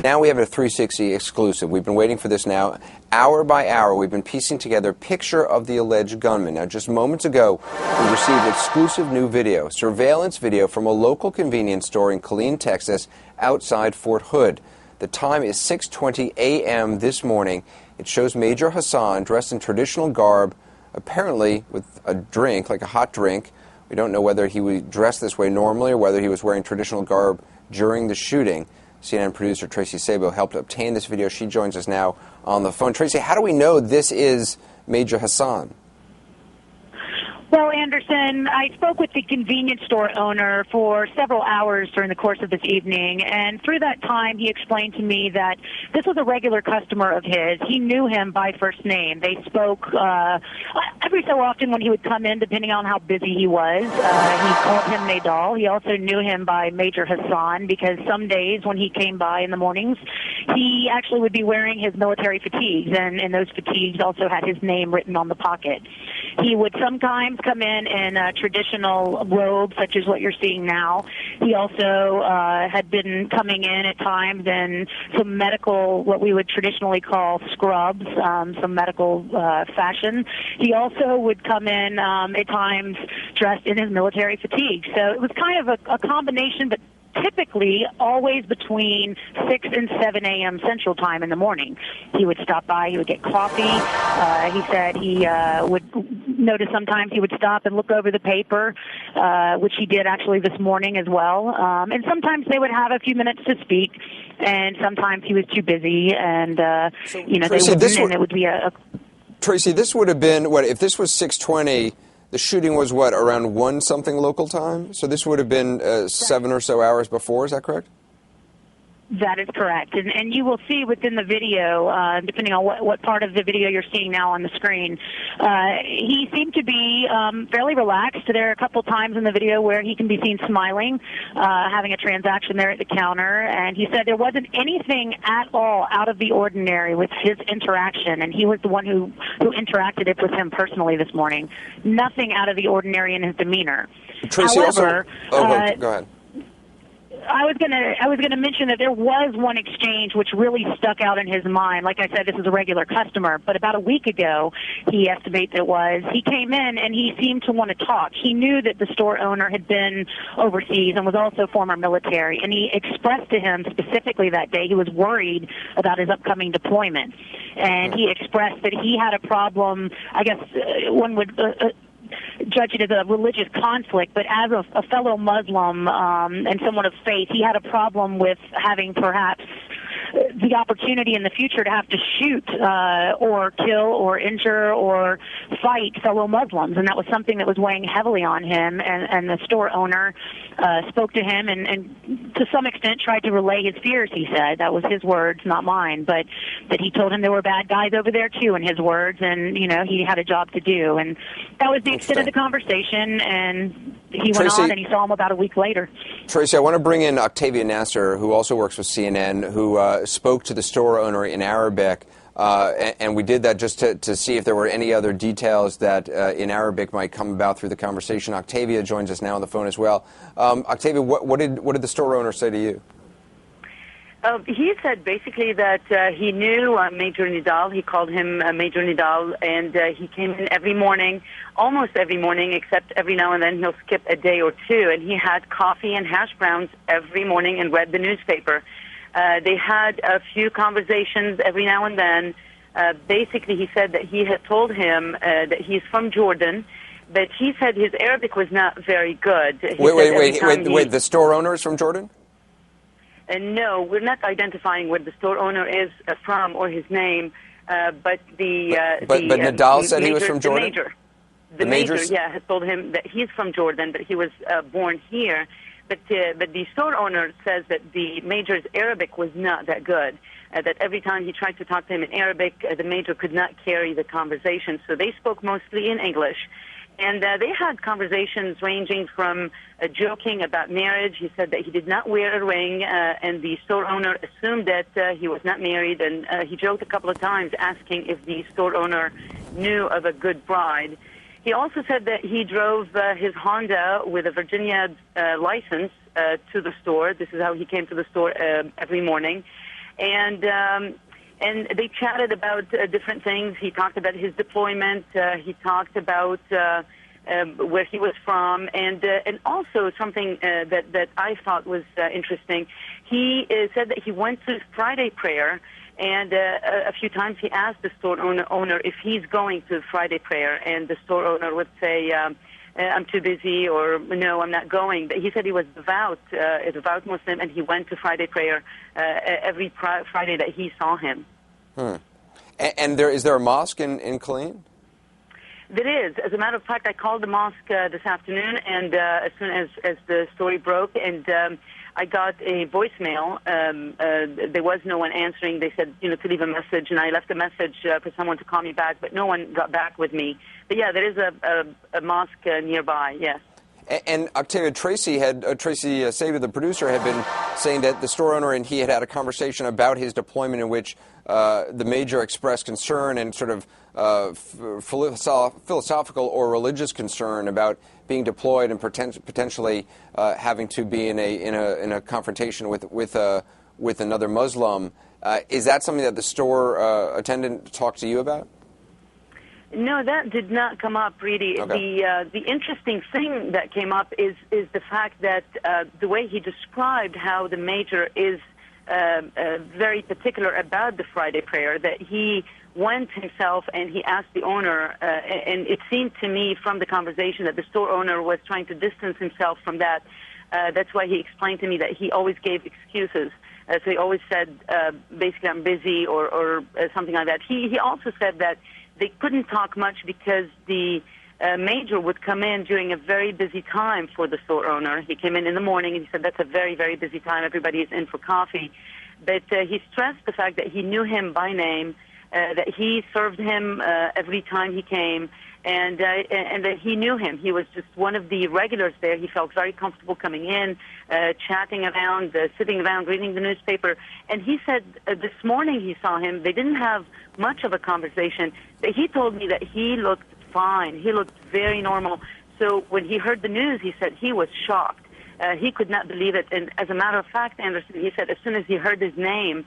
Now we have a 360 exclusive. We've been waiting for this now. Hour by hour, we've been piecing together a picture of the alleged gunman. Now, just moments ago, we received exclusive new video, surveillance video from a local convenience store in Killeen, Texas, outside Fort Hood. The time is 6:20 a.m. this morning. It shows Major Hassan dressed in traditional garb, apparently with a drink, like a hot drink. We don't know whether he was dressed this way normally or whether he was wearing traditional garb during the shooting. CNN producer Tracy Sabo helped obtain this video. She joins us now on the phone. Tracy, how do we know this is Major Hassan? Well, Anderson, I spoke with the convenience store owner for several hours during the course of this evening, and through that time he explained to me that this was a regular customer of his. He knew him by first name. They spoke every so often when he would come in, depending on how busy he was. He called him Nadal. He also knew him by Major Hassan because some days when he came by in the mornings, he actually would be wearing his military fatigues, and those fatigues also had his name written on the pocket. He would sometimes come in a traditional robe, such as what you're seeing now. He also had been coming in at times in some medical, what we would traditionally call scrubs, some medical fashion. He also would come in at times dressed in his military fatigue. So it was kind of a combination, but typically always between 6 and 7 a.m. Central Time in the morning. He would stop by, he would get coffee. He said he would notice sometimes he would stop and look over the paper, which he did actually this morning as well. And sometimes they would have a few minutes to speak, and sometimes he was too busy, and, so, you know, Tracy, it would be a... Tracy, this would have been, what, if this was 6:20, the shooting was, what, around 1-something local time? So this would have been 7 or so hours before, is that correct? That is correct. And you will see within the video, depending on what part of the video you're seeing now on the screen, he seemed to be fairly relaxed. There are a couple times in the video where he can be seen smiling, having a transaction there at the counter. And he said there wasn't anything at all out of the ordinary with his interaction. And he was the one who interacted with him personally this morning. Nothing out of the ordinary in his demeanor. Tracy, However, go ahead. I was gonna mention that there was one exchange which really stuck out in his mind. Like I said, this is a regular customer, but about a week ago, he estimates it was, he came in and he seemed to want to talk. He knew that the store owner had been overseas and was also former military, and he expressed to him specifically that day he was worried about his upcoming deployment. And he expressed that he had a problem, I guess one would... judge it as a religious conflict, but as a fellow Muslim and someone of faith, he had a problem with having perhaps the opportunity in the future to have to shoot or kill or injure or fight fellow Muslims, and that was something that was weighing heavily on him, and the store owner spoke to him and to some extent tried to relay his fears, he said. That was his words, not mine, but that he told him there were bad guys over there too, in his words, and, you know, he had a job to do, and that was the extent of the conversation, and he went on and he saw him about a week later. Tracy, I want to bring in Octavia Nasser, who also works with CNN, who spoke to the store owner in Arabic, and we did that just to see if there were any other details that in Arabic might come about through the conversation. Octavia joins us now on the phone as well. Octavia, what did the store owner say to you? He said basically that he knew Major Nidal. He called him Major Nidal, and he came in every morning, almost every morning, except every now and then he'll skip a day or two, and he had coffee and hash browns every morning and read the newspaper. They had a few conversations every now and then. Basically, he said that he had told him that he's from Jordan, but he said his Arabic was not very good. Wait, the store owner is from Jordan? No, we're not identifying where the store owner is from or his name, but Nidal said he was from Jordan? The major, yeah, had told him that he's from Jordan, but he was born here. But the store owner says that the major's Arabic was not that good, that every time he tried to talk to him in Arabic, the major could not carry the conversation. So they spoke mostly in English. And they had conversations ranging from joking about marriage. He said that he did not wear a ring, and the store owner assumed that he was not married. And he joked a couple of times asking if the store owner knew of a good bride. He also said that he drove his Honda with a Virginia license to the store. This is how he came to the store every morning. And they chatted about different things. He talked about his deployment. He talked about where he was from, and also something that I thought was interesting. He said that he went to Friday prayer, and a few times he asked the store owner if he's going to Friday prayer, and the store owner would say, I'm too busy, or no, I'm not going. But he said he was a devout Muslim, and he went to Friday prayer every Friday that he saw him. And is there a mosque in Killeen? There is. As a matter of fact, I called the mosque this afternoon, and as soon as the story broke, and I got a voicemail. There was no one answering. They said, to leave a message, and I left a message for someone to call me back, but no one got back with me. But yeah, there is a mosque nearby, yes. And Octavia, Tracy Sabia, the producer, had been saying that the store owner and he had a conversation about his deployment in which the major expressed concern and sort of philosophical or religious concern about being deployed and potentially having to be in a confrontation with another Muslim. Is that something that the store attendant talked to you about? No, that did not come up, really. Okay. The interesting thing that came up is the fact that the way he described how the major is very particular about the Friday prayer, that he went himself and he asked the owner, and it seemed to me from the conversation that the store owner was trying to distance himself from that. That's why he explained to me that he always gave excuses. So he always said, basically, I'm busy or something like that. He also said that they couldn't talk much because the major would come in during a very busy time for the store owner. He came in the morning, and he said that's a very, very busy time. Everybody is in for coffee. But he stressed the fact that he knew him by name, that he served him every time he came, and that he knew him. He was just one of the regulars there. He felt very comfortable coming in, chatting around, sitting around, reading the newspaper. And he said this morning he saw him. They didn't have much of a conversation, but he told me that he looked fine. He looked very normal. So when he heard the news, he said he was shocked. He could not believe it. And as a matter of fact, Anderson, he said as soon as he heard his name,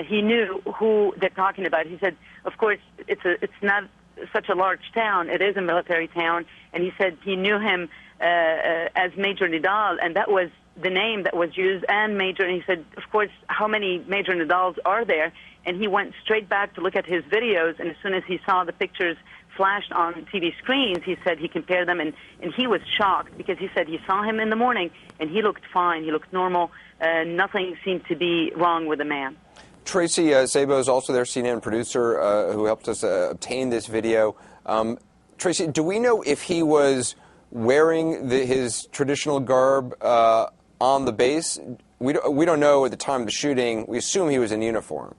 he knew who they're talking about. He said, of course, it's not such a large town. It is a military town. And he said he knew him as Major Nidal, and that was the name that was used, and Major. And he said, of course, how many Major Nidals are there? And he went straight back to look at his videos, and as soon as he saw the pictures flashed on TV screens, he said he compared them, and he was shocked because he said he saw him in the morning, and he looked fine. He looked normal. Nothing seemed to be wrong with the man. Tracy Sabia is also their CNN producer who helped us obtain this video. Tracy, do we know if he was wearing his traditional garb on the base? We don't know at the time of the shooting. We assume he was in uniform.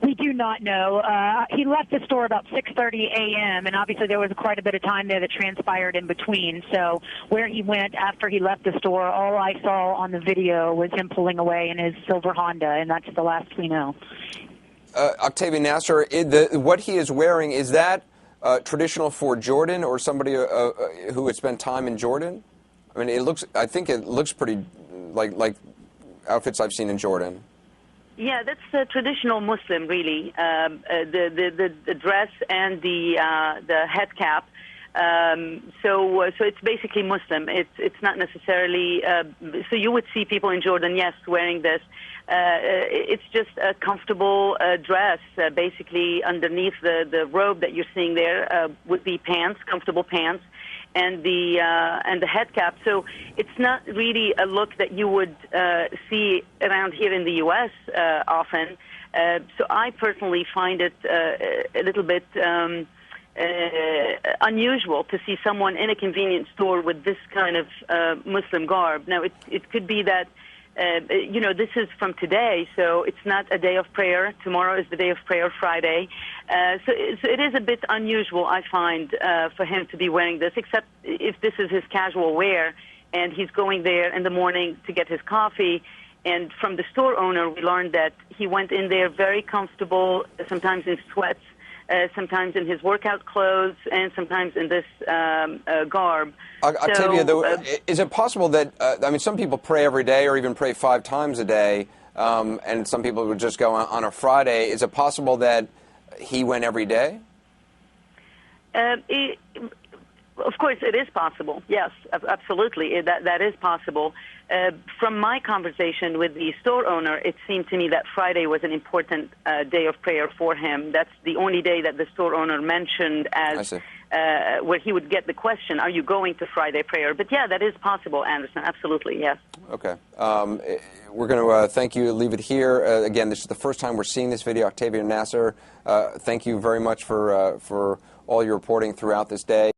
We do not know. He left the store about 6:30 a.m., and obviously there was quite a bit of time there that transpired in between. So where he went after he left the store, all I saw on the video was him pulling away in his silver Honda, and that's the last we know. Octavia Nasser, what he is wearing, is that traditional for Jordan or somebody who had spent time in Jordan? I mean, I think it looks pretty like outfits I've seen in Jordan. Yeah, that's traditional Muslim, really. The dress and the head cap. So it's basically Muslim. It's not necessarily. So you would see people in Jordan, yes, wearing this. It's just a comfortable dress. Basically, underneath the robe that you're seeing there would be pants, comfortable pants, and the head cap. So it's not really a look that you would see around here in the U.S. Often. So I personally find it a little bit unusual to see someone in a convenience store with this kind of Muslim garb. Now, it could be that this is from today, so it's not a day of prayer. Tomorrow is the day of prayer, Friday. So it is a bit unusual, I find, for him to be wearing this, except if this is his casual wear, and he's going there in the morning to get his coffee. And from the store owner, we learned that he went in there very comfortable, sometimes in sweats, sometimes in his workout clothes, and sometimes in this garb. Octavia, is it possible that, some people pray every day or even pray 5 times a day, and some people would just go on a Friday. Is it possible that he went every day? Of course, it is possible. Yes, absolutely. That is possible. From my conversation with the store owner, it seemed to me that Friday was an important day of prayer for him. That's the only day that the store owner mentioned as where he would get the question, are you going to Friday prayer? But yeah, that is possible, Anderson. Absolutely, yes. Okay. We're going to thank you. Leave it here. Again, this is the first time we're seeing this video. Octavia Nasser, thank you very much for all your reporting throughout this day.